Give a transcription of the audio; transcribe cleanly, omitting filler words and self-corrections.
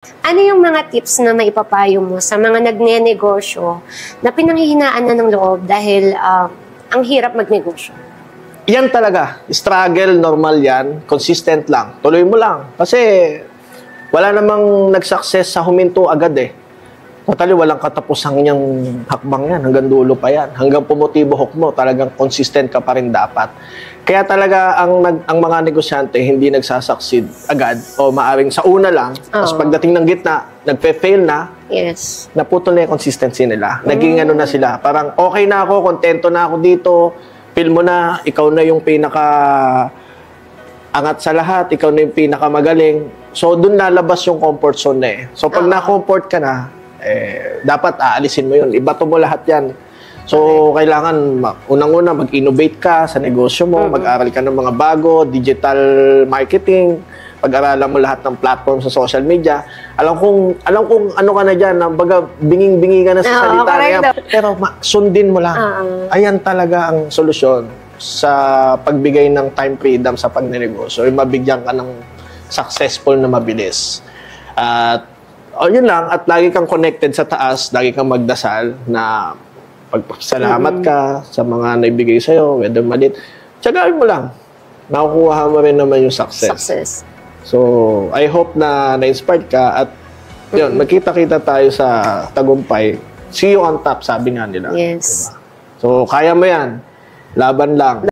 Ano yung mga tips na maipapayo mo sa mga nagnenegosyo na pinanghihinaan na ng loob dahil ang hirap magnegosyo? Yan talaga. Struggle, normal yan. Consistent lang. Tuloy mo lang. Kasi wala namang nag-success sa huminto agad eh. Totally, walang katapusang niyang hakbang yan. Hanggang dulo pa yan. Hanggang pumuti buhok mo, talagang consistent ka pa rin dapat. Kaya talaga ang mga negosyante hindi nagsasucceed agad o maaring sa una lang. Tapos pagdating ng gitna, nagpe-fail na. Yes. Naputol na yung consistency nila. Naging ano na sila. Parang okay na ako, kontento na ako dito. Feel mo na, ikaw na yung pinaka angat sa lahat. Ikaw na yung pinaka magaling. So, dun lalabas yung comfort zone na eh. So, pag na-comfort ka na, dapat aalisin mo yun. Ibato mo lahat yan. So, kailangan unang-una mag-innovate ka sa negosyo mo, mag-aral ka ng mga bago, digital marketing, pag-aralan mo lahat ng platform sa social media. Alam kong ano ka na dyan, baga binging-bingi ka na sa salita na yan. Pero sundin mo lang. Ayan talaga ang solusyon sa pagbigay ng time freedom sa pagnenegosyo. Mabigyan ka ng successful na mabilis. At yun lang, at lagi kang connected sa taas, lagi kang magdasal na pagpasalamat ka sa mga naibigay sa'yo, whether malit. Tsagain mo lang. Nakukuha mo rin naman yung success. So, I hope na na-inspired ka at yun, magkita-kita tayo sa tagumpay. See you on top, sabi nga nila. Yes. Diba? So, kaya mo yan. Laban lang.